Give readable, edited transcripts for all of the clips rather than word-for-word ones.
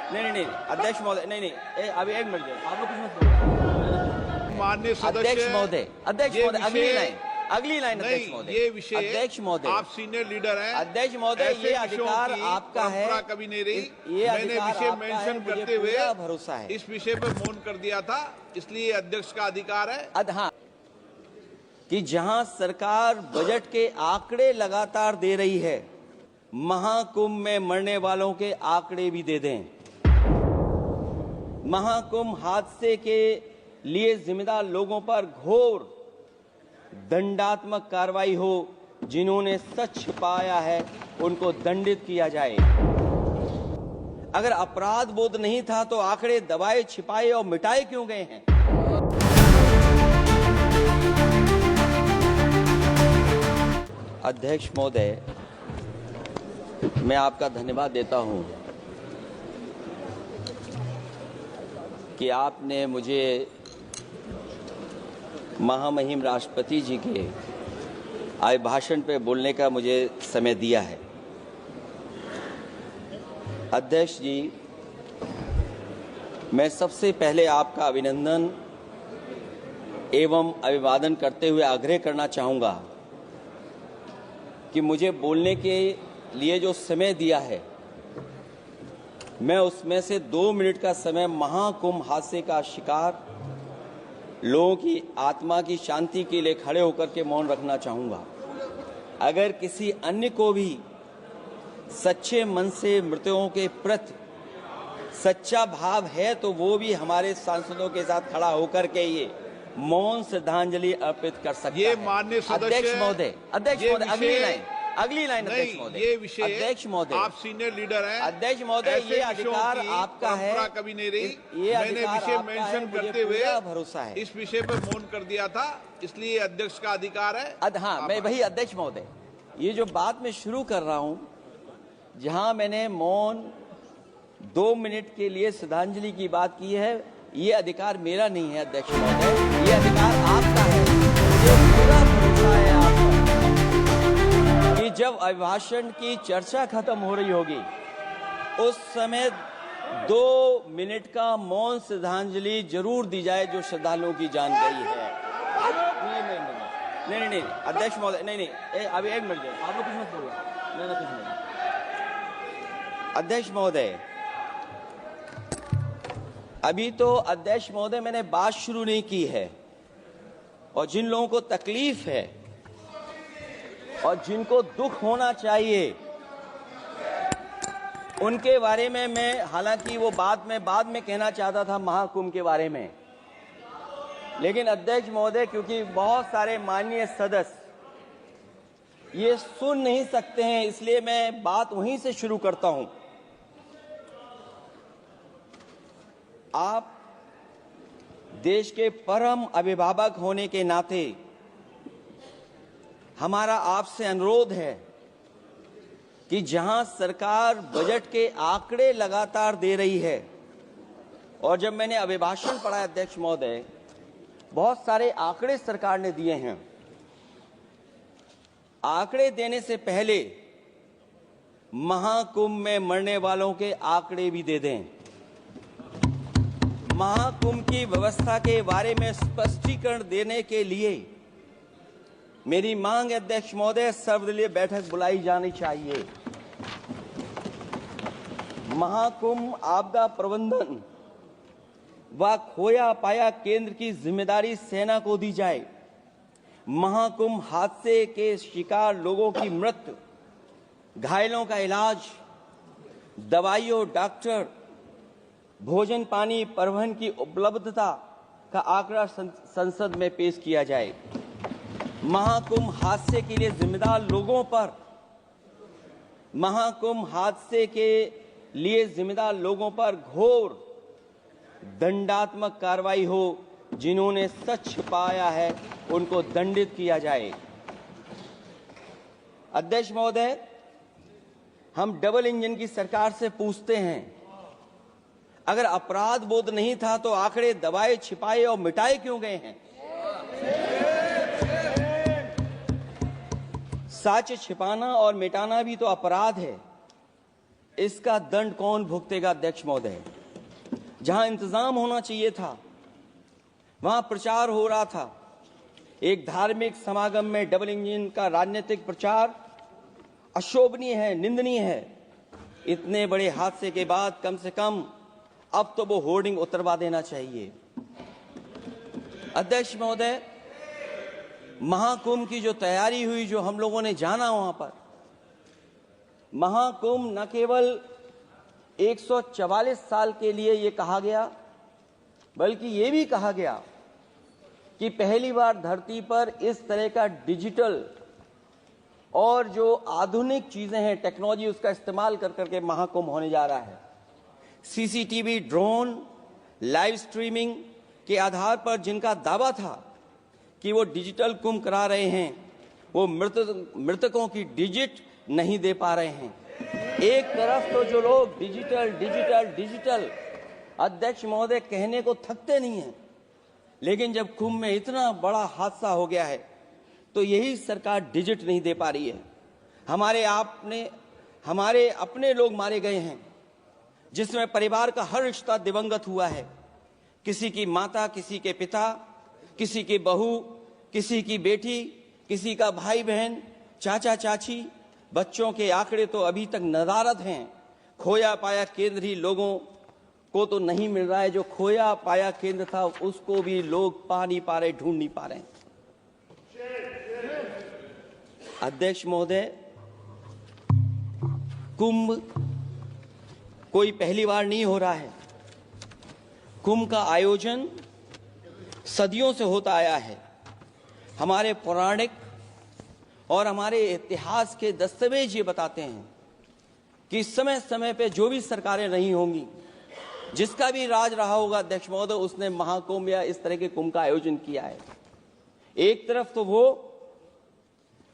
नहीं, अध्यक्ष महोदय, नहीं, अभी एक मिनट आप लोग कुछ मत बोलिए। माननीय सदस्य, अध्यक्ष महोदय, अगली लाइन अध्यक्ष महोदय, ये विषय अध्यक्ष महोदय, आप सीनियर लीडर हैं। अध्यक्ष महोदय, ये अधिकार आपका है, कभी नहीं रही। ये मैंने विषय मेंशन करते हुए भरोसा है, इस विषय पर मौन कर दिया था, इसलिए अध्यक्ष का अधिकार है। हाँ, कि जहां सरकार बजट के आंकड़े लगातार दे रही है, महाकुंभ में मरने वालों के आंकड़े भी दे दें। महाकुंभ हादसे के लिए जिम्मेदार लोगों पर घोर दंडात्मक कार्रवाई हो। जिन्होंने सच छिपाया है उनको दंडित किया जाए। अगर अपराध बोध नहीं था तो आंकड़े दबाए, छिपाए और मिटाए क्यों गए हैं? अध्यक्ष महोदय, मैं आपका धन्यवाद देता हूं कि आपने मुझे महामहिम राष्ट्रपति जी के अभिभाषण पे बोलने का मुझे समय दिया है। अध्यक्ष जी, मैं सबसे पहले आपका अभिनंदन एवं अभिवादन करते हुए आग्रह करना चाहूँगा कि मुझे बोलने के लिए जो समय दिया है, मैं उसमें से 2 मिनट का समय महाकुंभ हादसे का शिकार लोगों की आत्मा की शांति के लिए खड़े होकर के मौन रखना चाहूँगा। अगर किसी अन्य को भी सच्चे मन से मृतकों के प्रति सच्चा भाव है तो वो भी हमारे सांसदों के साथ खड़ा होकर के ये मौन श्रद्धांजलि अर्पित कर सकता है। माननीय सदस्य, अध्यक्ष महोदय, अगली लाइन अध्यक्ष महोदय, ये विषय अध्यक्ष महोदय, आप सीनियर लीडर हैं। अध्यक्ष महोदय, ये अधिकार आपका है, कभी नहीं रही। ये मैंने विषय मेंशन करते हुए भरोसा है, इस विषय पर मौन कर दिया था, इसलिए अध्यक्ष का अधिकार है। हाँ, मैं वही अध्यक्ष महोदय, ये जो बात मैं शुरू कर रहा हूं, जहां मैंने मौन 2 मिनट के लिए श्रद्धांजलि की बात की है, ये अधिकार मेरा नहीं है अध्यक्ष महोदय, ये अधिकार आपका है। मुझे पूरा भरोसा है आप पर कि जब अभिभाषण की चर्चा खत्म हो रही होगी उस समय 2 मिनट का मौन श्रद्धांजलि जरूर दी जाए जो श्रद्धालुओं की जान गई है। नहीं, अध्यक्ष महोदय, नहीं, अभी एक मिनट आप लोग कुछ मत बोलिए। नहीं, कुछ नहीं। अध्यक्ष महोदय, अभी तो अध्यक्ष महोदय मैंने बात शुरू नहीं की है, और जिन लोगों को तकलीफ है और जिनको दुख होना चाहिए उनके बारे में मैं, हालांकि वो बाद में कहना चाहता था महाकुंभ के बारे में, लेकिन अध्यक्ष महोदय क्योंकि बहुत सारे माननीय सदस्य ये सुन नहीं सकते हैं, इसलिए मैं बात वहीं से शुरू करता हूं। आप देश के परम अभिभावक होने के नाते हमारा आपसे अनुरोध है कि जहां सरकार बजट के आंकड़े लगातार दे रही है, और जब मैंने अभिभाषण पढ़ा अध्यक्ष महोदय, बहुत सारे आंकड़े सरकार ने दिए हैं। आंकड़े देने से पहले महाकुंभ में मरने वालों के आंकड़े भी दे दें। महाकुंभ की व्यवस्था के बारे में स्पष्टीकरण देने के लिए मेरी मांग अध्यक्ष महोदय, सर्वदलीय बैठक बुलाई जानी चाहिए। महाकुंभ आपदा प्रबंधन व खोया पाया केंद्र की जिम्मेदारी सेना को दी जाए। महाकुंभ हादसे के शिकार लोगों की मृत्यु, घायलों का इलाज, दवाइयों, डॉक्टर, भोजन पानी, परिवहन की उपलब्धता का आंकड़ा संसद में पेश किया जाए। महाकुंभ हादसे के लिए जिम्मेदार लोगों पर, महाकुंभ हादसे के लिए जिम्मेदार लोगों पर घोर दंडात्मक कार्रवाई हो। जिन्होंने सच छिपाया है उनको दंडित किया जाए। अध्यक्ष महोदय, हम डबल इंजन की सरकार से पूछते हैं, अगर अपराध बोध नहीं था तो आंकड़े दबाए, छिपाए और मिटाए क्यों गए हैं? सच छिपाना और मिटाना भी तो अपराध है। इसका दंड कौन भुगतेगा अध्यक्ष महोदय? जहां इंतजाम होना चाहिए था वहां प्रचार हो रहा था। एक धार्मिक समागम में डबल इंजन का राजनीतिक प्रचार अशोभनीय है, निंदनीय है। इतने बड़े हादसे के बाद कम से कम अब तो वो होर्डिंग उतरवा देना चाहिए। अध्यक्ष महोदय, महाकुंभ की जो तैयारी हुई, जो हम लोगों ने जाना वहां पर, महाकुंभ न केवल 144 साल के लिए ये कहा गया, बल्कि ये भी कहा गया कि पहली बार धरती पर इस तरह का डिजिटल और जो आधुनिक चीजें हैं, टेक्नोलॉजी, उसका इस्तेमाल कर करके महाकुंभ होने जा रहा है। सीसीटीवी, ड्रोन, लाइव स्ट्रीमिंग के आधार पर जिनका दावा था कि वो डिजिटल कुंभ करा रहे हैं, वो मृतकों की डिजिट नहीं दे पा रहे हैं। एक तरफ तो जो लोग डिजिटल डिजिटल डिजिटल अध्यक्ष महोदय कहने को थकते नहीं हैं, लेकिन जब कुंभ में इतना बड़ा हादसा हो गया है तो यही सरकार डिजिट नहीं दे पा रही है। हमारे अपने लोग मारे गए हैं, जिसमें परिवार का हर रिश्ता दिवंगत हुआ है। किसी की माता, किसी के पिता, किसी की बहू, किसी की बेटी, किसी का भाई बहन, चाचा चाची, बच्चों के आंकड़े तो अभी तक नदारद हैं। खोया पाया केंद्र ही लोगों को तो नहीं मिल रहा है, जो खोया पाया केंद्र था उसको भी लोग पा नहीं पा रहे, ढूंढ नहीं पा रहे। अध्यक्ष महोदय, कुंभ कोई पहली बार नहीं हो रहा है। कुंभ का आयोजन सदियों से होता आया है। हमारे पौराणिक और हमारे इतिहास के दस्तावेज ये बताते हैं कि समय समय पे जो भी सरकारें नहीं होंगी, जिसका भी राज रहा होगा अध्यक्ष महोदय, उसने महाकुंभ या इस तरह के कुंभ का आयोजन किया है। एक तरफ तो वो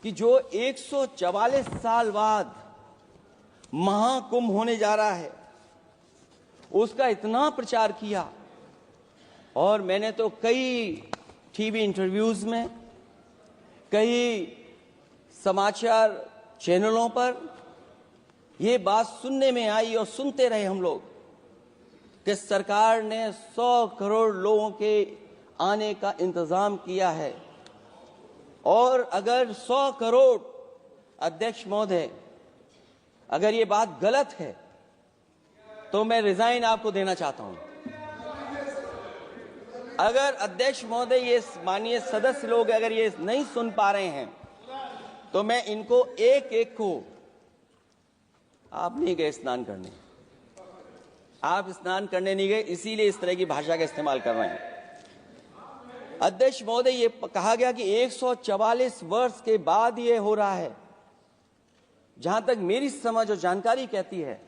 कि जो 144 साल बाद महाकुंभ होने जा रहा है, उसका इतना प्रचार किया, और मैंने तो कई टीवी इंटरव्यूज में, कई समाचार चैनलों पर ये बात सुनने में आई और सुनते रहे हम लोग कि सरकार ने 100 करोड़ लोगों के आने का इंतजाम किया है। और अगर 100 करोड़, अध्यक्ष महोदय, अगर ये बात गलत है तो मैं रिजाइन आपको देना चाहता हूं। अगर अध्यक्ष महोदय, ये माननीय सदस्य लोग अगर ये नहीं सुन पा रहे हैं तो मैं इनको एक एक को, आप नहीं गए स्नान करने, आप स्नान करने नहीं गए, इसीलिए इस तरह की भाषा का इस्तेमाल कर रहे हैं। अध्यक्ष महोदय, ये कहा गया कि 144 वर्ष के बाद ये हो रहा है। जहां तक मेरी समझ और जानकारी कहती है,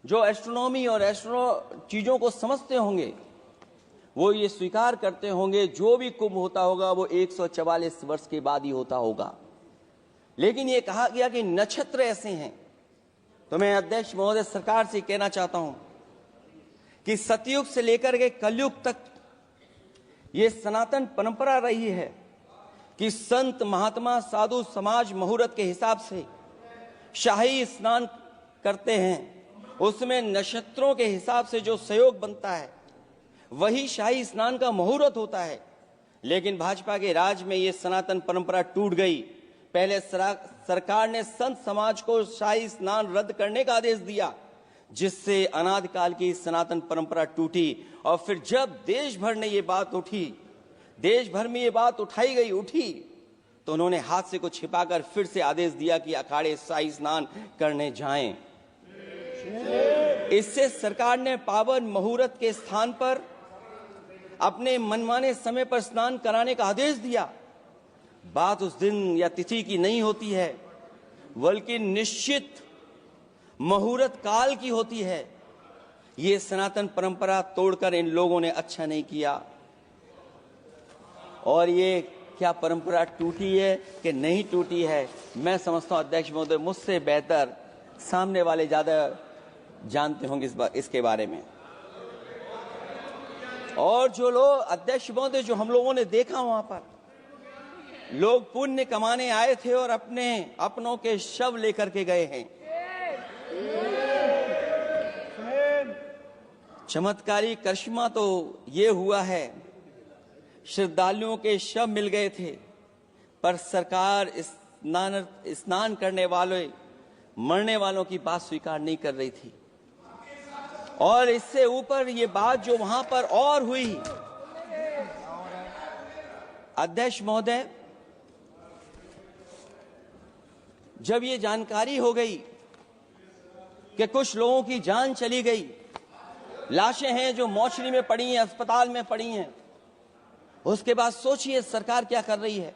जो एस्ट्रोनॉमी और एस्ट्रो चीजों को समझते होंगे वो ये स्वीकार करते होंगे, जो भी कुंभ होता होगा वो 144 वर्ष के बाद ही होता होगा। लेकिन ये कहा गया कि नक्षत्र ऐसे हैं, तो मैं अध्यक्ष महोदय सरकार से कहना चाहता हूं कि सतयुग से लेकर के कलयुग तक ये सनातन परंपरा रही है कि संत, महात्मा, साधु समाज मुहूर्त के हिसाब से शाही स्नान करते हैं। उसमें नक्षत्रों के हिसाब से जो सहयोग बनता है वही शाही स्नान का मुहूर्त होता है। लेकिन भाजपा के राज में ये सनातन परंपरा टूट गई। पहले सरकार ने संत समाज को शाही स्नान रद्द करने का आदेश दिया, जिससे अनादिकाल की सनातन परंपरा टूटी। और फिर जब देश भर में ये बात उठी, तो उन्होंने हादसे को छिपाकर फिर से आदेश दिया कि अखाड़े शाही स्नान करने जाएं। इससे सरकार ने पावन मुहूर्त के स्थान पर अपने मनमाने समय पर स्नान कराने का आदेश दिया। बात उस दिन या तिथि की नहीं होती है, बल्कि निश्चित मुहूर्त काल की होती है। ये सनातन परंपरा तोड़कर इन लोगों ने अच्छा नहीं किया। और ये क्या परंपरा टूटी है कि नहीं टूटी है, मैं समझता हूं अध्यक्ष महोदय मुझसे बेहतर सामने वाले ज्यादा जानते होंगे इसके बारे में। और जो लोग, अध्यक्ष महोदय, जो हम लोगों ने देखा वहां पर लोग पुण्य कमाने आए थे और अपनों के शव लेकर के गए हैं। चमत्कारी करिश्मा तो ये हुआ है, श्रद्धालुओं के शव मिल गए थे, पर सरकार स्नान करने वाले मरने वालों की बात स्वीकार नहीं कर रही थी। और इससे ऊपर ये बात जो वहां पर और हुई, अध्यक्ष महोदय, जब ये जानकारी हो गई कि कुछ लोगों की जान चली गई, लाशें हैं जो मोर्चरी में पड़ी हैं, अस्पताल में पड़ी हैं, उसके बाद सोचिए सरकार क्या कर रही है।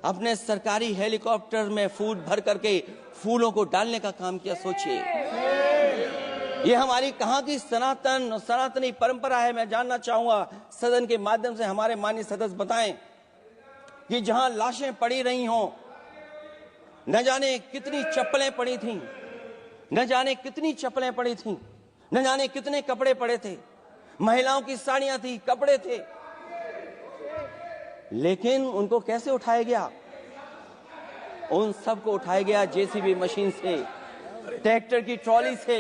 अपने सरकारी हेलीकॉप्टर में फूड भर करके फूलों को डालने का काम किया। सोचिए, ये हमारी कहां की सनातनी परंपरा है। मैं जानना चाहूंगा सदन के माध्यम से हमारे माननीय सदस्य बताएं कि जहां लाशें पड़ी रही हों, न जाने कितनी चप्पलें पड़ी थीं, न जाने कितनी चप्पलें पड़ी थीं, न जाने कितने कपड़े पड़े थे, महिलाओं की साड़ियां थी, कपड़े थे, लेकिन उनको कैसे उठाया गया? उन सबको उठाया गया जेसीबी मशीन से, ट्रैक्टर की ट्रॉली से।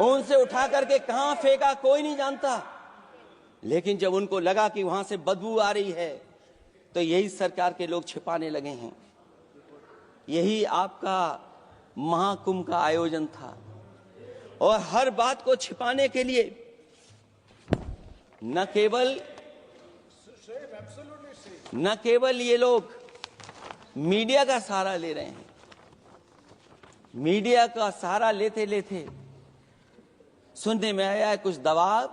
उनसे उठा करके कहां फेंका कोई नहीं जानता, लेकिन जब उनको लगा कि वहां से बदबू आ रही है, तो यही सरकार के लोग छिपाने लगे हैं। यही आपका महाकुंभ का आयोजन था। और हर बात को छिपाने के लिए न केवल ये लोग मीडिया का सहारा ले रहे हैं, मीडिया का सहारा लेते लेते सुनने में आया है कुछ दबाव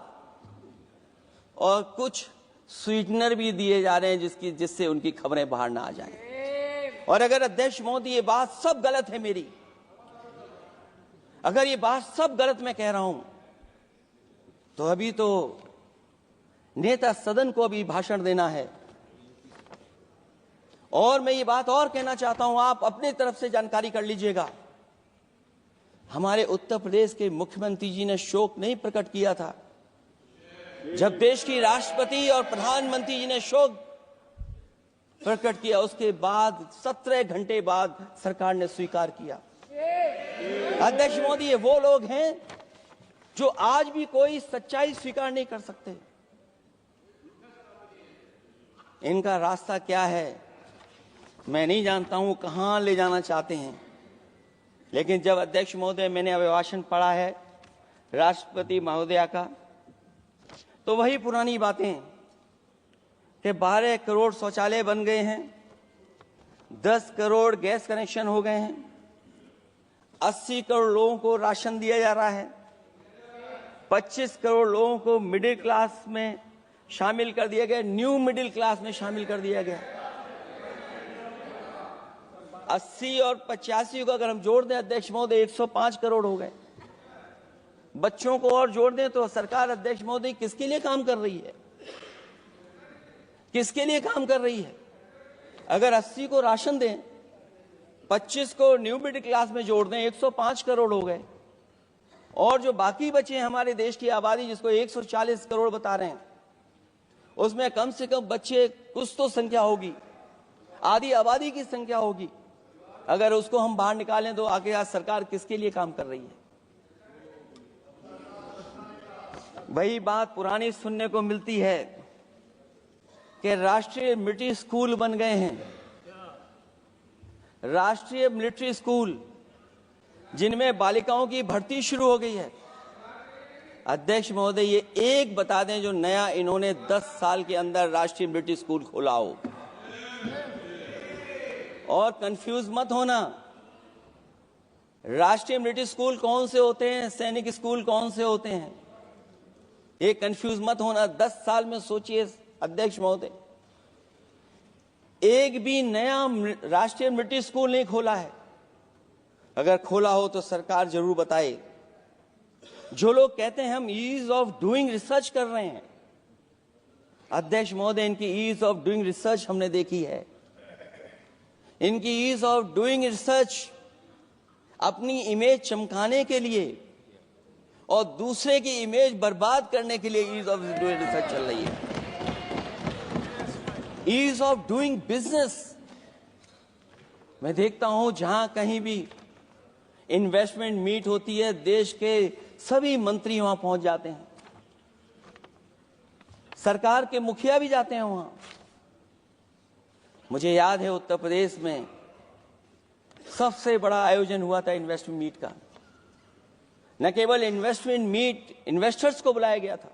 और कुछ स्वीटनर भी दिए जा रहे हैं जिससे उनकी खबरें बाहर ना आ जाएं। और अगर अध्यक्ष मोदी ये बात सब गलत है मेरी, अगर ये बात सब गलत मैं कह रहा हूं, तो अभी तो नेता सदन को अभी भाषण देना है। और मैं ये बात और कहना चाहता हूं, आप अपनी तरफ से जानकारी कर लीजिएगा। हमारे उत्तर प्रदेश के मुख्यमंत्री जी ने शोक नहीं प्रकट किया था। जब देश की राष्ट्रपति और प्रधानमंत्री जी ने शोक प्रकट किया, उसके बाद 17 घंटे बाद सरकार ने स्वीकार किया। अध्यक्ष मोदी, ये वो लोग हैं जो आज भी कोई सच्चाई स्वीकार नहीं कर सकते। इनका रास्ता क्या है मैं नहीं जानता हूं, कहां ले जाना चाहते हैं। लेकिन जब अध्यक्ष महोदय मैंने अभिभाषण पढ़ा है राष्ट्रपति महोदया का, तो वही पुरानी बातें कि 12 करोड़ शौचालय बन गए हैं, 10 करोड़ गैस कनेक्शन हो गए हैं, 80 करोड़ लोगों को राशन दिया जा रहा है, 25 करोड़ लोगों को मिडिल क्लास में शामिल कर दिया गया, न्यू मिडिल क्लास में शामिल कर दिया गया। 80 और 85 को अगर हम जोड़ दें अध्यक्ष महोदय, 105 करोड़ हो गए। बच्चों को और जोड़ दें तो सरकार अध्यक्ष महोदय किसके लिए काम कर रही है? किसके लिए काम कर रही है? अगर 80 को राशन दें, 25 को न्यू मिडिल क्लास में जोड़ दें, 105 करोड़ हो गए। और जो बाकी बचे हैं हमारे देश की आबादी, जिसको 140 करोड़ बता रहे हैं, उसमें कम से कम बच्चे कुछ तो संख्या होगी, आधी आबादी की संख्या होगी। अगर उसको हम बाहर निकालें तो आगे आज सरकार किसके लिए काम कर रही है? वही बात पुरानी सुनने को मिलती है कि राष्ट्रीय मिलिट्री स्कूल बन गए हैं, राष्ट्रीय मिलिट्री स्कूल जिनमें बालिकाओं की भर्ती शुरू हो गई है। अध्यक्ष महोदय, ये एक बता दें जो नया इन्होंने 10 साल के अंदर राष्ट्रीय मिलिट्री स्कूल खोला हो। और कंफ्यूज मत होना, राष्ट्रीय मिलिट्री स्कूल कौन से होते हैं, सैनिक स्कूल कौन से होते हैं, ये कंफ्यूज मत होना। 10 साल में सोचिए अध्यक्ष महोदय, एक भी नया राष्ट्रीय मिलिट्री स्कूल नहीं खोला है। अगर खोला हो तो सरकार जरूर बताए। जो लोग कहते हैं हम ईज ऑफ डूइंग रिसर्च कर रहे हैं, अध्यक्ष महोदय, इनकी ईज ऑफ डूइंग रिसर्च हमने देखी है। इनकी ईज ऑफ डूइंग रिसर्च अपनी इमेज चमकाने के लिए और दूसरे की इमेज बर्बाद करने के लिए ईज ऑफ डूइंग रिसर्च चल रही है। ईज ऑफ डूइंग बिजनेस मैं देखता हूं, जहां कहीं भी इन्वेस्टमेंट मीट होती है, देश के सभी मंत्री वहां पहुंच जाते हैं, सरकार के मुखिया भी जाते हैं वहां। मुझे याद है उत्तर प्रदेश में सबसे बड़ा आयोजन हुआ था इन्वेस्टमेंट मीट का। न केवल इन्वेस्टमेंट मीट इन्वेस्टर्स को बुलाया गया था,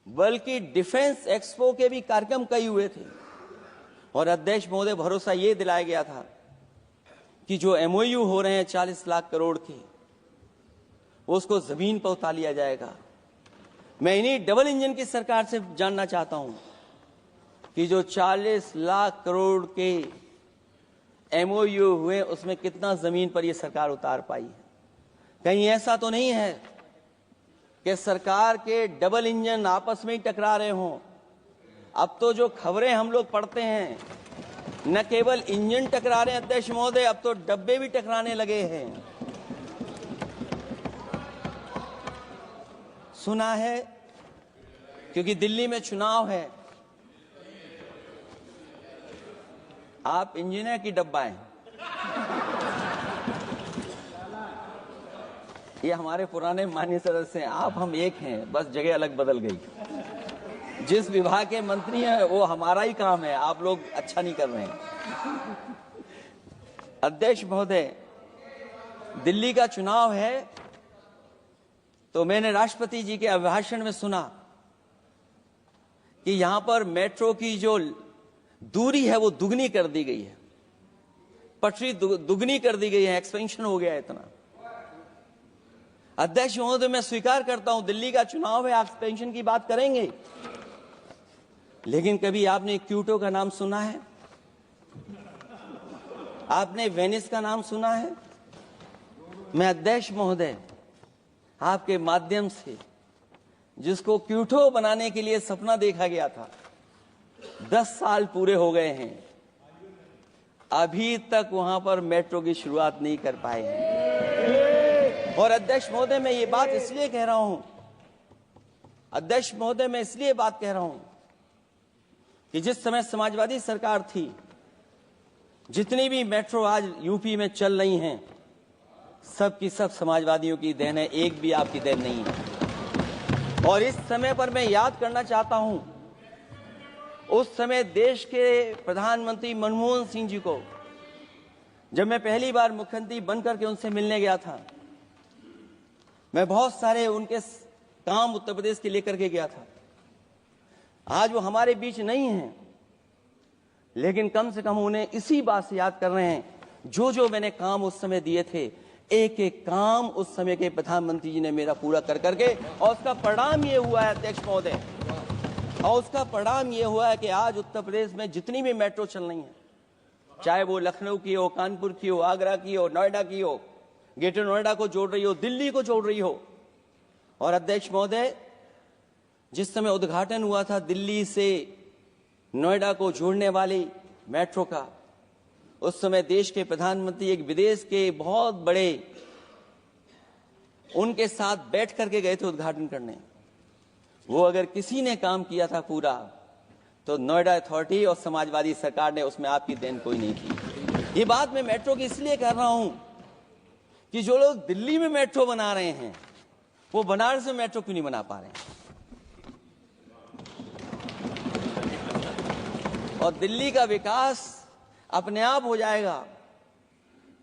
बल्कि डिफेंस एक्सपो के भी कार्यक्रम कई हुए थे। और अध्यक्ष महोदय, भरोसा ये दिलाया गया था कि जो एमओयू हो रहे हैं 40 लाख करोड़ के, उसको जमीन पर उतार लिया जाएगा। मैं इन्हीं डबल इंजन की सरकार से जानना चाहता हूं कि जो 40 लाख करोड़ के एमओयू हुए, उसमें कितना जमीन पर यह सरकार उतार पाई है। कहीं ऐसा तो नहीं है कि सरकार के डबल इंजन आपस में ही टकरा रहे हों। अब तो जो खबरें हम लोग पढ़ते हैं, न केवल इंजन टकरा रहे हैं अध्यक्ष महोदय, अब तो डब्बे भी टकराने लगे हैं। सुना है क्योंकि दिल्ली में चुनाव है, आप इंजीनियर की डब्बा हैं। ये हमारे पुराने माननीय सदस्य हैं, आप हम एक हैं, बस जगह अलग बदल गई। जिस विभाग के मंत्री हैं वो हमारा ही काम है, आप लोग अच्छा नहीं कर रहे हैं। अध्यक्ष महोदय, दिल्ली का चुनाव है तो मैंने राष्ट्रपति जी के अभिभाषण में सुना कि यहां पर मेट्रो की जो दूरी है वो दुगनी कर दी गई है, पटरी दुगनी कर दी गई है, एक्सपेंशन हो गया है इतना। अध्यक्ष महोदय, मैं स्वीकार करता हूं दिल्ली का चुनाव है, एक्सपेंशन की बात करेंगे, लेकिन कभी आपने क्यूटो का नाम सुना है? आपने वेनिस का नाम सुना है? मैं अध्यक्ष महोदय आपके माध्यम से, जिसको क्यूटो बनाने के लिए सपना देखा गया था, 10 साल पूरे हो गए हैं, अभी तक वहां पर मेट्रो की शुरुआत नहीं कर पाए हैं। और अध्यक्ष महोदय, मैं ये बात इसलिए कह रहा हूं, अध्यक्ष महोदय मैं इसलिए बात कह रहा हूं कि जिस समय समाजवादी सरकार थी, जितनी भी मेट्रो आज यूपी में चल रही हैं, सब की सब समाजवादियों की देन है, एक भी आपकी देन नहीं है। और इस समय पर मैं याद करना चाहता हूं, उस समय देश के प्रधानमंत्री मनमोहन सिंह जी को जब मैं पहली बार मुख्यमंत्री बनकर के उनसे मिलने गया था, मैं बहुत सारे उनके काम उत्तर प्रदेश के लेकर के गया था। आज वो हमारे बीच नहीं हैं, लेकिन कम से कम उन्हें इसी बात से याद कर रहे हैं, जो जो मैंने काम उस समय दिए थे, एक एक काम उस समय के प्रधानमंत्री जी ने मेरा पूरा कर करके, और उसका परिणाम ये हुआ है अध्यक्ष महोदय, और उसका परिणाम ये हुआ है कि आज उत्तर प्रदेश में जितनी भी मेट्रो चल रही है, चाहे वो लखनऊ की हो, कानपुर की हो, आगरा की हो, नोएडा की हो, ग्रेटर नोएडा को जोड़ रही हो, दिल्ली को जोड़ रही हो। और अध्यक्ष महोदय, जिस समय उद्घाटन हुआ था दिल्ली से नोएडा को जोड़ने वाली मेट्रो का, उस समय देश के प्रधानमंत्री एक विदेश के बहुत बड़े उनके साथ बैठ करके गए थे उद्घाटन करने। वो अगर किसी ने काम किया था पूरा, तो नोएडा अथॉरिटी और समाजवादी सरकार ने, उसमें आपकी देन कोई नहीं थी। ये बात मैं मेट्रो की इसलिए कर रहा हूं कि जो लोग दिल्ली में मेट्रो बना रहे हैं, वो बनारस में मेट्रो क्यों नहीं बना पा रहे हैं? और दिल्ली का विकास अपने आप हो जाएगा,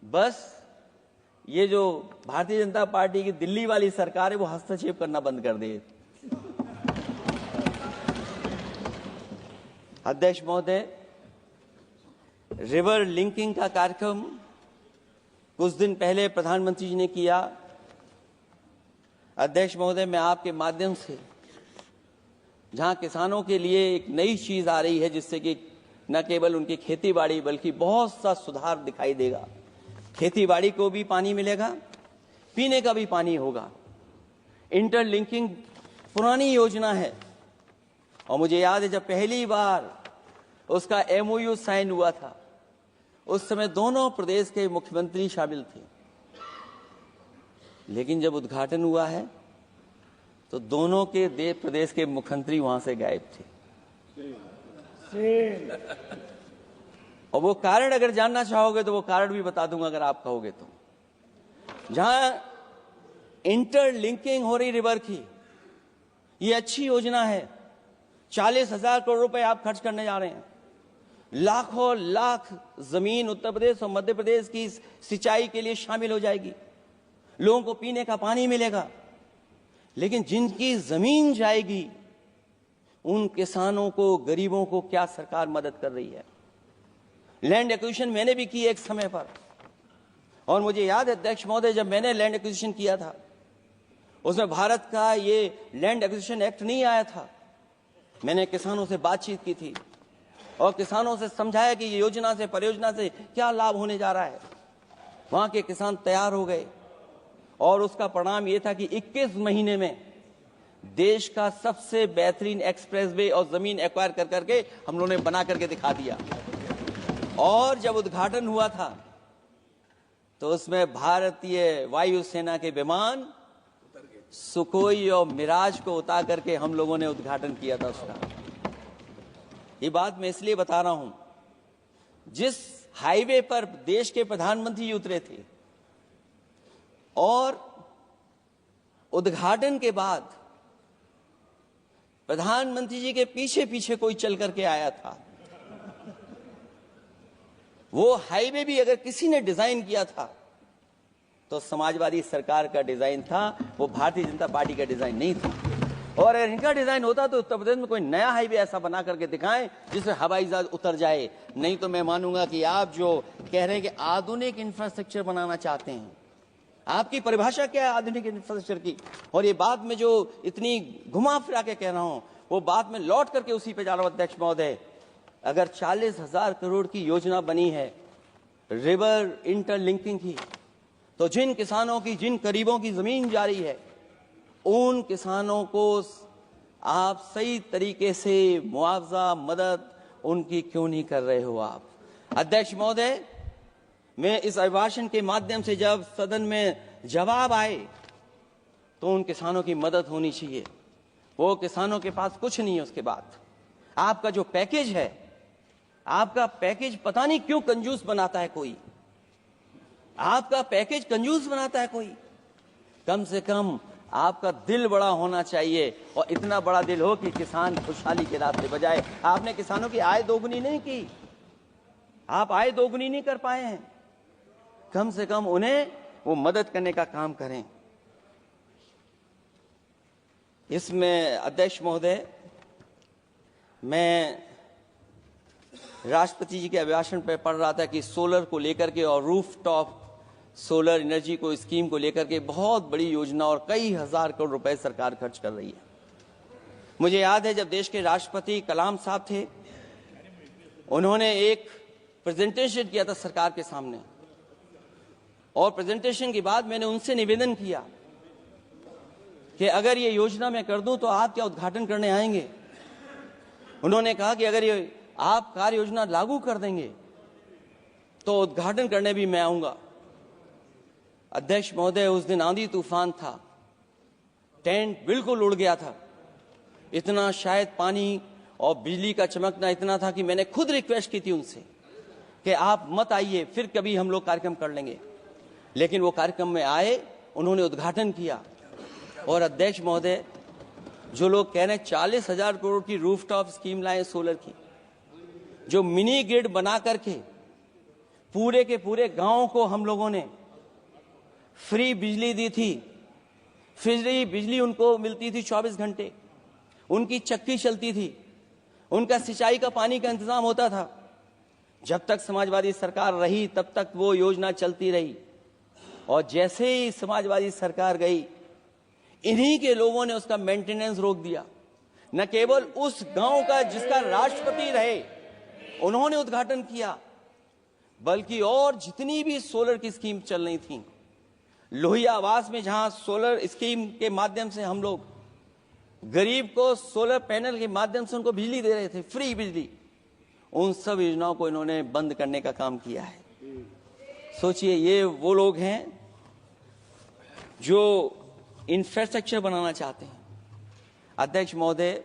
बस ये जो भारतीय जनता पार्टी की दिल्ली वाली सरकार है वो हस्तक्षेप करना बंद कर दे। अध्यक्ष महोदय, रिवर लिंकिंग का कार्यक्रम कुछ दिन पहले प्रधानमंत्री जी ने किया। अध्यक्ष महोदय, मैं आपके माध्यम से, जहां किसानों के लिए एक नई चीज आ रही है, जिससे कि न केवल उनकी खेती बाड़ी बल्कि बहुत सा सुधार दिखाई देगा। खेती बाड़ी को भी पानी मिलेगा, पीने का भी पानी होगा। इंटरलिंकिंग पुरानी योजना है, और मुझे याद है जब पहली बार उसका एमओयू साइन हुआ था, उस समय दोनों प्रदेश के मुख्यमंत्री शामिल थे, लेकिन जब उद्घाटन हुआ है तो दोनों के प्रदेश के मुख्यमंत्री वहां से गायब थे। और वो कारण अगर जानना चाहोगे तो वो कारण भी बता दूंगा अगर आप कहोगे तो। जहां इंटरलिंकिंग हो रही रिवर की, ये अच्छी योजना है। 40,000 करोड़ रुपए आप खर्च करने जा रहे हैं। लाखों लाख जमीन उत्तर प्रदेश और मध्य प्रदेश की सिंचाई के लिए शामिल हो जाएगी, लोगों को पीने का पानी मिलेगा। लेकिन जिनकी जमीन जाएगी, उन किसानों को, गरीबों को क्या सरकार मदद कर रही है? लैंड एक्विजिशन मैंने भी की एक समय पर, और मुझे याद है अध्यक्ष महोदय, जब मैंने लैंड एक्विजिशन किया था, उसमें भारत का ये लैंड एक्विजिशन एक्ट नहीं आया था। मैंने किसानों से बातचीत की थी और किसानों से समझाया कि ये योजना से, परियोजना से क्या लाभ होने जा रहा है। वहां के किसान तैयार हो गए और उसका परिणाम ये था कि 21 महीने में देश का सबसे बेहतरीन एक्सप्रेसवे और जमीन एक्वायर कर करके हम लोगों ने बना करके दिखा दिया। और जब उद्घाटन हुआ था तो उसमें भारतीय वायुसेना के विमान सुखोई और मिराज को उतार करके हम लोगों ने उद्घाटन किया था उसका। ये बात मैं इसलिए बता रहा हूं, जिस हाईवे पर देश के प्रधानमंत्री जी उतरे थे और उद्घाटन के बाद प्रधानमंत्री जी के पीछे पीछे कोई चल करके आया था। वो हाईवे भी अगर किसी ने डिजाइन किया था तो समाजवादी सरकार का डिजाइन था, वो भारतीय जनता पार्टी का डिजाइन नहीं था। और अगर इनका डिजाइन होता तो उत्तर प्रदेश में कोई नया हाईवे ऐसा बना करके दिखाएं जिससे हवाई जहाज उतर जाए। नहीं तो मैं मानूंगा कि आप जो कह रहे हैं कि आधुनिक इंफ्रास्ट्रक्चर बनाना चाहते हैं, आपकी परिभाषा क्या है आधुनिक इंफ्रास्ट्रक्चर की? और ये बात में जो इतनी घुमा फिरा के कह रहा हूं, वो बात में लौट करके उसी पे जा रहा हूं अध्यक्ष महोदय। अगर 40,000 करोड़ की योजना बनी है रिवर इंटरलिंकिंग की, तो जिन किसानों की, जिन गरीबों की जमीन जा रही है, उन किसानों को आप सही तरीके से मुआवजा, मदद उनकी क्यों नहीं कर रहे हो आप? अध्यक्ष महोदय, मैं इस अभिभाषण के माध्यम से जब सदन में जवाब आए तो उन किसानों की मदद होनी चाहिए। वो किसानों के पास कुछ नहीं है। उसके बाद आपका जो पैकेज है, आपका पैकेज पता नहीं क्यों कंजूस बनाता है कोई। आपका पैकेज कंजूस बनाता है कोई। कम से कम आपका दिल बड़ा होना चाहिए, और इतना बड़ा दिल हो कि किसान खुशहाली के रास्ते बजाए। आपने किसानों की आय दोगुनी नहीं की, आप आय दोगुनी नहीं कर पाए हैं। कम से कम उन्हें वो मदद करने का काम करें। इसमें अध्यक्ष महोदय, मैं राष्ट्रपति जी के अभिभाषण पर पढ़ रहा था कि सोलर को लेकर के और रूफटॉप सोलर एनर्जी को, स्कीम को लेकर के बहुत बड़ी योजना और कई हजार करोड़ रुपए सरकार खर्च कर रही है। मुझे याद है जब देश के राष्ट्रपति कलाम साहब थे, उन्होंने एक प्रेजेंटेशन किया था सरकार के सामने, और प्रेजेंटेशन के बाद मैंने उनसे निवेदन किया कि अगर ये योजना मैं कर दूं तो आप क्या उद्घाटन करने आएंगे? उन्होंने कहा कि अगर ये आप कार्य योजना लागू कर देंगे तो उद्घाटन करने भी मैं आऊंगा। अध्यक्ष महोदय, उस दिन आंधी तूफान था, टेंट बिल्कुल उड़ गया था। इतना शायद पानी और बिजली का चमकना इतना था कि मैंने खुद रिक्वेस्ट की थी उनसे कि आप मत आइए, फिर कभी हम लोग कार्यक्रम कर लेंगे। लेकिन वो कार्यक्रम में आए, उन्होंने उद्घाटन किया। और अध्यक्ष महोदय, जो लोग कह रहे हैं 40,000 करोड़ की रूफटॉप स्कीम लाए सोलर की, जो मिनी ग्रिड बना करके पूरे के पूरे गांव को हम लोगों ने फ्री बिजली दी थी। फ्री बिजली उनको मिलती थी 24 घंटे, उनकी चक्की चलती थी, उनका सिंचाई का पानी का इंतजाम होता था। जब तक समाजवादी सरकार रही तब तक वो योजना चलती रही, और जैसे ही समाजवादी सरकार गई, इन्हीं के लोगों ने उसका मेंटेनेंस रोक दिया। न केवल उस गांव का जिसका राष्ट्रपति रहे उन्होंने उद्घाटन किया, बल्कि और जितनी भी सोलर की स्कीम चल रही थी, लोहिया आवास में जहां सोलर स्कीम के माध्यम से हम लोग गरीब को सोलर पैनल के माध्यम से उनको बिजली दे रहे थे, फ्री बिजली, उन सब योजनाओं को इन्होंने बंद करने का काम किया है। सोचिए, ये वो लोग हैं जो इंफ्रास्ट्रक्चर बनाना चाहते हैं। अध्यक्ष महोदय,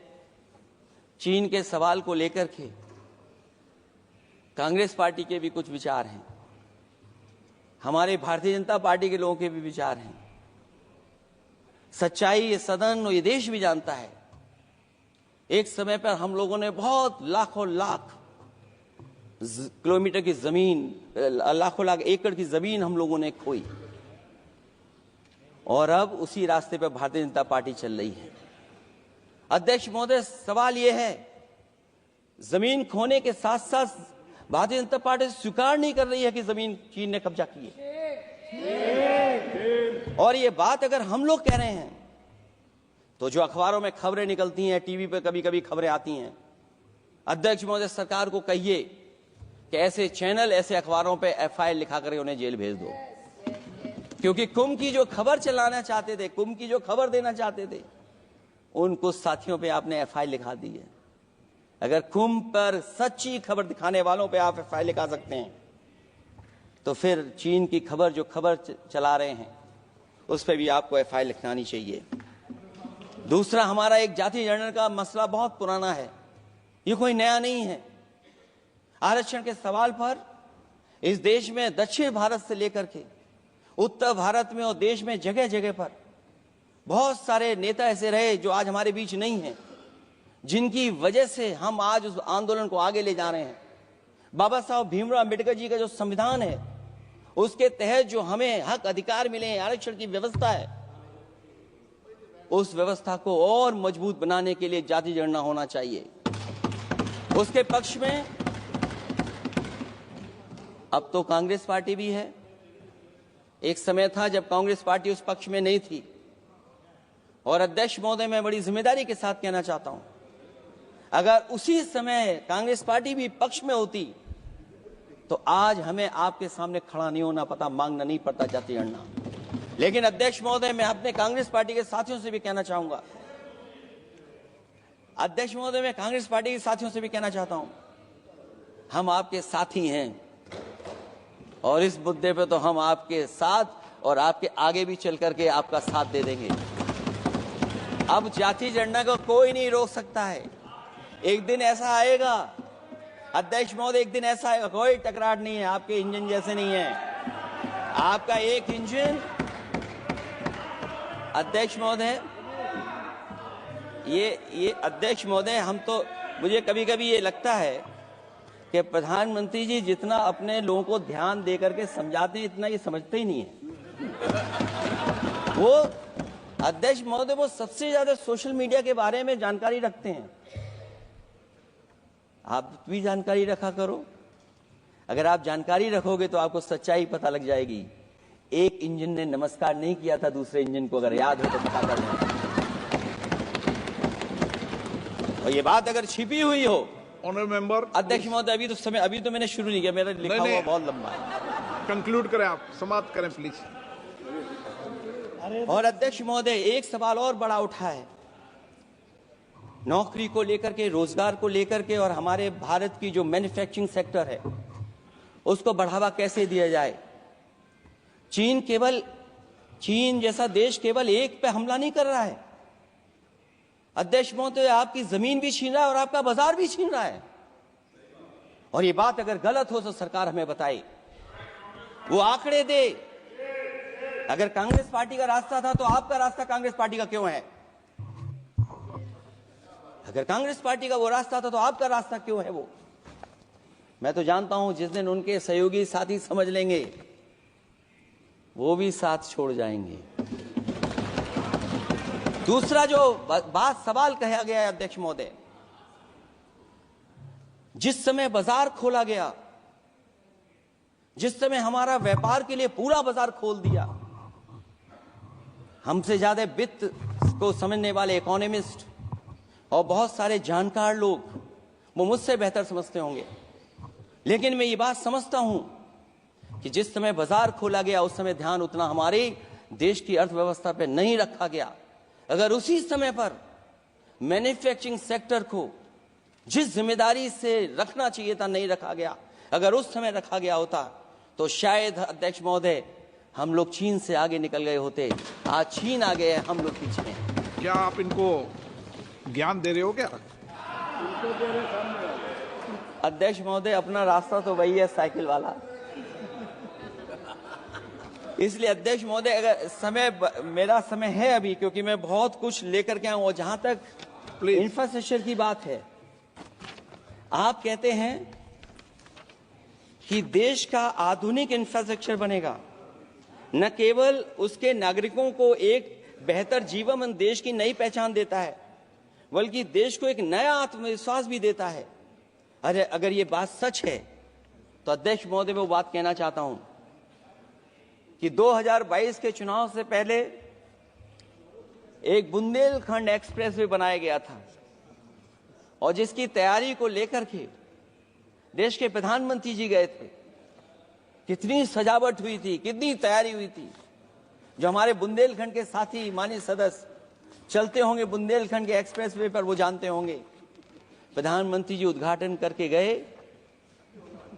चीन के सवाल को लेकर के कांग्रेस पार्टी के भी कुछ विचार हैं। हमारे भारतीय जनता पार्टी के लोगों के भी विचार हैं। सच्चाई ये सदन और ये देश भी जानता है। एक समय पर हम लोगों ने बहुत लाखों लाख किलोमीटर की जमीन, लाखों लाख एकड़ की जमीन हम लोगों ने खोई, और अब उसी रास्ते पर भारतीय जनता पार्टी चल रही है। अध्यक्ष महोदय, सवाल यह है, जमीन खोने के साथ साथ भारतीय जनता पार्टी स्वीकार नहीं कर रही है कि जमीन चीन ने कब्जा की है। और ये बात अगर हम लोग कह रहे हैं तो जो अखबारों में खबरें निकलती हैं, टीवी पे कभी कभी खबरें आती हैं, अध्यक्ष महोदय सरकार को कहिए कि ऐसे चैनल, ऐसे अखबारों पे FIR लिखा करके उन्हें जेल भेज दो, क्योंकि कुंभ की जो खबर चलाना चाहते थे, कुंभ की जो खबर देना चाहते थे, उन कुछ साथियों पे आपने FIR लिखा दी है। अगर कुंभ पर सच्ची खबर दिखाने वालों पे आप FIR लिखा सकते हैं, तो फिर चीन की खबर, जो खबर चला रहे हैं, उस पर भी आपको FIR लिखानी चाहिए। दूसरा, हमारा एक जाति जनगणना का मसला बहुत पुराना है, ये कोई नया नहीं है। आरक्षण के सवाल पर इस देश में दक्षिण भारत से लेकर के उत्तर भारत में और देश में जगह जगह पर बहुत सारे नेता ऐसे रहे जो आज हमारे बीच नहीं हैं, जिनकी वजह से हम आज उस आंदोलन को आगे ले जा रहे हैं। बाबा साहब भीमराव अम्बेडकर जी का जो संविधान है, उसके तहत जो हमें हक अधिकार मिले हैं, आरक्षण की व्यवस्था है, उस व्यवस्था को और मजबूत बनाने के लिए जाति जनगणना होना चाहिए। उसके पक्ष में अब तो कांग्रेस पार्टी भी है। एक समय था जब कांग्रेस पार्टी उस पक्ष में नहीं थी। और अध्यक्ष महोदय, मैं बड़ी जिम्मेदारी के साथ कहना चाहता हूं, अगर उसी समय कांग्रेस पार्टी भी पक्ष में होती तो आज हमें आपके सामने खड़ा नहीं होना पता, मांगना नहीं पड़ता जाति जनगणना। लेकिन अध्यक्ष महोदय, मैं अपने कांग्रेस पार्टी के साथियों से भी कहना चाहूंगा, अध्यक्ष महोदय, मैं कांग्रेस पार्टी के साथियों से भी कहना चाहता हूं, हम आपके साथी हैं और इस मुद्दे पे तो हम आपके साथ और आपके आगे भी चल करके आपका साथ दे देंगे। अब जाति जनगणना को कोई नहीं रोक सकता है। एक दिन ऐसा आएगा अध्यक्ष महोदय, एक दिन ऐसा आएगा, कोई टकरार नहीं है, आपके इंजन जैसे नहीं है। आपका एक इंजन, अध्यक्ष महोदय, ये अध्यक्ष महोदय, हम तो, मुझे कभी कभी ये लगता है कि प्रधानमंत्री जी जितना अपने लोगों को ध्यान दे करके समझाते हैं, इतना ये समझते ही नहीं है। वो अध्यक्ष महोदय, वो सबसे ज्यादा सोशल मीडिया के बारे में जानकारी रखते हैं। आप भी जानकारी रखा करो। अगर आप जानकारी रखोगे तो आपको सच्चाई पता लग जाएगी। एक इंजन ने नमस्कार नहीं किया था दूसरे इंजन को, अगर याद हो तो पता कर लें। और ये बात अगर छिपी हुई हो, ऑनरेबल मेंबर, अध्यक्ष महोदय, अभी तो मैंने शुरू नहीं किया, मेरा लिखा हुआ बहुत लंबा है। कंक्लूड करें, आप समाप्त करें प्लीज। और अध्यक्ष महोदय, एक सवाल और बड़ा उठा है, नौकरी को लेकर के, रोजगार को लेकर के, और हमारे भारत की जो मैन्युफैक्चरिंग सेक्टर है उसको बढ़ावा कैसे दिया जाए। चीन जैसा देश केवल एक पे हमला नहीं कर रहा है अध्यक्ष महोदय, आपकी जमीन भी छीन रहा है और आपका बाजार भी छीन रहा है। और ये बात अगर गलत हो तो सरकार हमें बताए, वो आंकड़े दे। अगर कांग्रेस पार्टी का रास्ता था तो आपका रास्ता कांग्रेस पार्टी का क्यों है? अगर कांग्रेस पार्टी का वो रास्ता था तो आपका रास्ता क्यों है वो? मैं तो जानता हूं जिस दिन उनके सहयोगी साथी समझ लेंगे, वो भी साथ छोड़ जाएंगे। दूसरा जो सवाल कहा गया है अध्यक्ष महोदय, जिस समय बाजार खोला गया, जिस समय हमारा व्यापार के लिए पूरा बाजार खोल दिया, हमसे ज्यादा वित्त को समझने वाले इकोनॉमिस्ट और बहुत सारे जानकार लोग, वो मुझसे बेहतर समझते होंगे, लेकिन मैं ये बात समझता हूं कि जिस समय बाजार खोला गया उस समय ध्यान उतना हमारे देश की अर्थव्यवस्था पर नहीं रखा गया। अगर उसी समय पर मैन्युफैक्चरिंग सेक्टर को जिस जिम्मेदारी से रखना चाहिए था नहीं रखा गया, अगर उस समय रखा गया होता तो शायद अध्यक्ष महोदय हम लोग चीन से आगे निकल गए होते। आज चीन आ गए, हम लोग पीछे हैं। क्या आप इनको ज्ञान दे रहे हो क्या? अध्यक्ष महोदय, अपना रास्ता तो वही है, साइकिल वाला। इसलिए अध्यक्ष महोदय, अगर मेरा समय है अभी, क्योंकि मैं बहुत कुछ लेकर के आऊं, और जहां तक इंफ्रास्ट्रक्चर की बात है, आप कहते हैं कि देश का आधुनिक इंफ्रास्ट्रक्चर बनेगा, न केवल उसके नागरिकों को एक बेहतर जीवन देश की नई पहचान देता है, बल्कि देश को एक नया आत्मविश्वास भी देता है। अरे अगर ये बात सच है तो अध्यक्ष महोदय, मैं वो बात कहना चाहता हूं कि 2022 के चुनाव से पहले एक बुंदेलखंड एक्सप्रेसवे बनाया गया था, और जिसकी तैयारी को लेकर के देश के प्रधानमंत्री जी गए थे। कितनी सजावट हुई थी, कितनी तैयारी हुई थी। जो हमारे बुंदेलखंड के साथी माननीय सदस्य चलते होंगे बुंदेलखंड के एक्सप्रेसवे पर, वो जानते होंगे। प्रधानमंत्री जी उद्घाटन करके गए,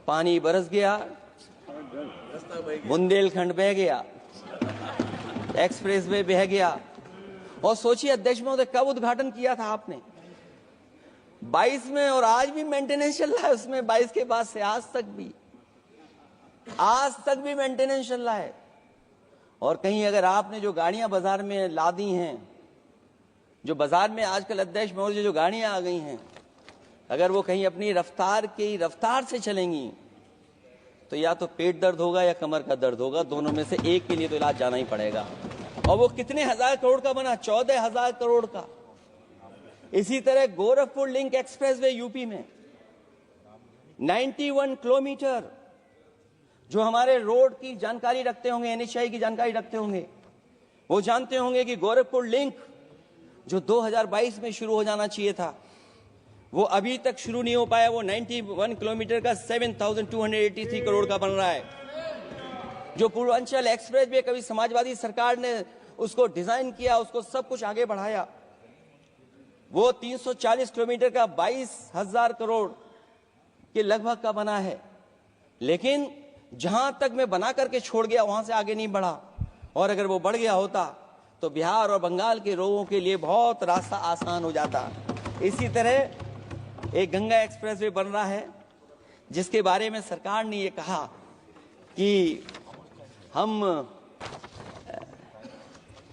पानी बरस गया, बुंदेलखंड बह गया, एक्सप्रेसवे बह गया। और सोचिए अध्यक्ष महोदय, कब उद्घाटन किया था आपने? 22 में, और आज भी मेंटेनेंस चल रहा है उसमें। 22 के बाद से आज तक भी मेंटेनेंस चल रहा है। और कहीं अगर आपने जो गाड़ियां बाजार में ला दी हैं, जो बाजार में आजकल अध्यक्ष महोदय जो गाड़ियां आ गई हैं, अगर वो कहीं अपनी रफ्तार से चलेंगी तो या तो पेट दर्द होगा या कमर का दर्द होगा, दोनों में से एक के लिए तो इलाज जाना ही पड़ेगा। और वो कितने हजार करोड़ का बना? 14,000 करोड़ का। इसी तरह गोरखपुर लिंक एक्सप्रेसवे यूपी में 91 किलोमीटर। जो हमारे रोड की जानकारी रखते होंगे, एनएचआई की जानकारी रखते होंगे, वो जानते होंगे कि गोरखपुर लिंक जो 2022 में शुरू हो जाना चाहिए था, वो अभी तक शुरू नहीं हो पाया। वो 91 किलोमीटर का 7,283 करोड़ का बन रहा है। जो पूर्वांचल एक्सप्रेस वे, कभी समाजवादी सरकार ने उसको डिजाइन किया, उसको सब कुछ आगे बढ़ाया, वो 340 किलोमीटर का 22,000 करोड़ के लगभग का बना है। लेकिन जहां तक मैं बना करके छोड़ गया, वहां से आगे नहीं बढ़ा। और अगर वो बढ़ गया होता तो बिहार और बंगाल के लोगों के लिए बहुत रास्ता आसान हो जाता। इसी तरह एक गंगा एक्सप्रेसवे बन रहा है, जिसके बारे में सरकार ने ये कहा कि हम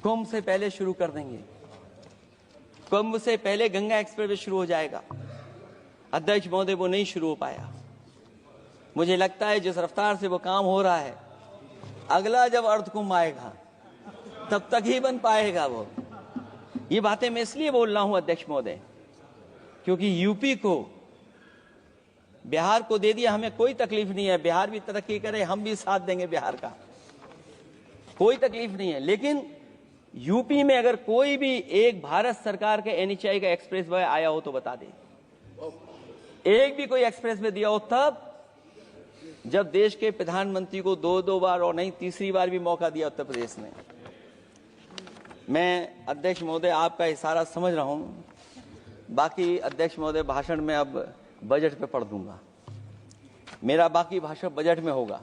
कुंभ से पहले शुरू कर देंगे, कुंभ से पहले गंगा एक्सप्रेसवे शुरू हो जाएगा। अध्यक्ष महोदय, वो नहीं शुरू हो पाया। मुझे लगता है जिस रफ्तार से वो काम हो रहा है, अगला जब अर्ध कुंभ आएगा तब तक ही बन पाएगा वो। ये बातें मैं इसलिए बोल रहा हूं अध्यक्ष महोदय, क्योंकि यूपी को, बिहार को दे दिया, हमें कोई तकलीफ नहीं है। बिहार भी तरक्की करे, हम भी साथ देंगे बिहार का, कोई तकलीफ नहीं है। लेकिन यूपी में अगर कोई भी एक भारत सरकार के एनएचआई का एक्सप्रेस वे आया हो तो बता दे। एक भी कोई एक्सप्रेस वे दिया हो तब, जब देश के प्रधानमंत्री को 2 बार और नहीं तीसरी बार भी मौका दिया उत्तर प्रदेश ने। मैं अध्यक्ष महोदय आपका इशारा समझ रहा हूं। बाकी अध्यक्ष महोदय भाषण में अब बजट पे पढ़ दूंगा, मेरा बाकी भाषण बजट में होगा।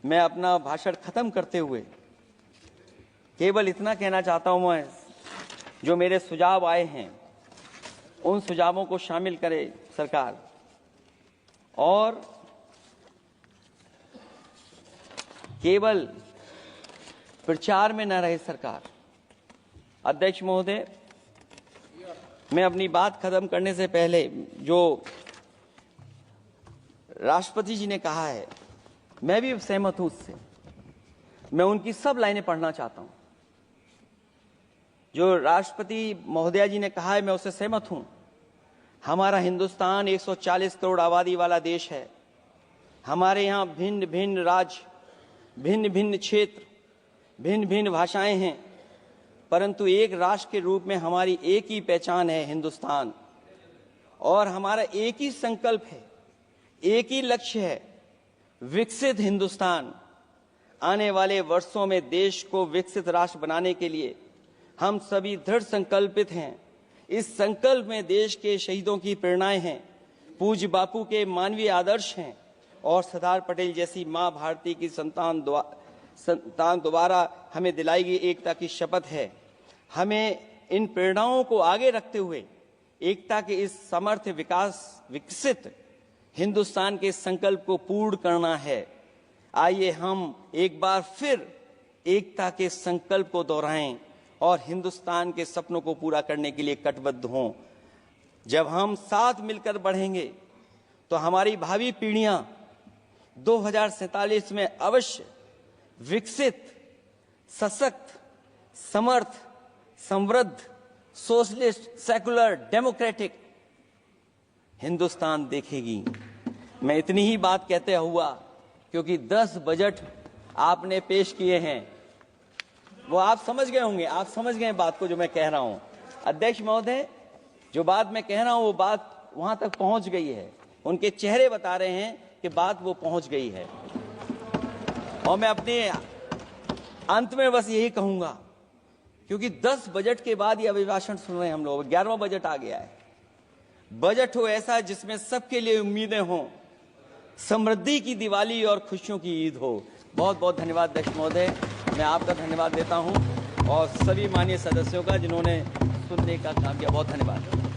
मैं अपना भाषण खत्म करते हुए केवल इतना कहना चाहता हूं, मैं जो मेरे सुझाव आए हैं उन सुझावों को शामिल करे सरकार, और केवल प्रचार में न रहे सरकार। अध्यक्ष महोदय, मैं अपनी बात खत्म करने से पहले जो राष्ट्रपति जी ने कहा है, मैं भी सहमत हूं उससे। मैं उनकी सब लाइनें पढ़ना चाहता हूं। जो राष्ट्रपति महोदया जी ने कहा है, मैं उससे सहमत हूं। हमारा हिंदुस्तान 140 करोड़ आबादी वाला देश है। हमारे यहाँ भिन्न भिन्न राज्य, भिन्न भिन्न क्षेत्र, भिन्न भिन्न भाषाएं हैं, परंतु एक राष्ट्र के रूप में हमारी एक ही पहचान है, हिंदुस्तान। और हमारा एक ही संकल्प है, एक ही लक्ष्य है, विकसित हिंदुस्तान। आने वाले वर्षों में देश को विकसित राष्ट्र बनाने के लिए हम सभी दृढ़ संकल्पित हैं। इस संकल्प में देश के शहीदों की प्रेरणाएं हैं, पूज्य बापू के मानवीय आदर्श हैं, और सरदार पटेल जैसी मां भारती की संतान द्वारा हमें दिलाई गई एकता की शपथ है। हमें इन प्रेरणाओं को आगे रखते हुए एकता के इस समर्थ विकसित हिंदुस्तान के संकल्प को पूर्ण करना है। आइए हम एक बार फिर एकता के संकल्प को दोहराएं और हिंदुस्तान के सपनों को पूरा करने के लिए कटिबद्ध हों। जब हम साथ मिलकर बढ़ेंगे तो हमारी भावी पीढ़ियां 2047 में अवश्य विकसित, सशक्त, समर्थ, समृद्ध, सोशलिस्ट, सेकुलर, डेमोक्रेटिक हिंदुस्तान देखेगी। मैं इतनी ही बात कहते हुआ, क्योंकि 10 बजट आपने पेश किए हैं, वो आप समझ गए होंगे, आप समझ गए बात को जो मैं कह रहा हूं। अध्यक्ष महोदय, जो बात मैं कह रहा हूं वो बात वहां तक पहुंच गई है, उनके चेहरे बता रहे हैं कि बात वो पहुंच गई है। और मैं अपने अंत में बस यही कहूंगा, क्योंकि 10 बजट के बाद ये अभिभाषण सुन रहे हैं हम लोग, 11वां बजट आ गया है। बजट हो ऐसा जिसमें सबके लिए उम्मीदें हों, समृद्धि की दिवाली और खुशियों की ईद हो। बहुत बहुत धन्यवाद अध्यक्ष महोदय, मैं आपका धन्यवाद देता हूं और सभी माननीय सदस्यों का जिन्होंने सुनने का काम किया। बहुत धन्यवाद।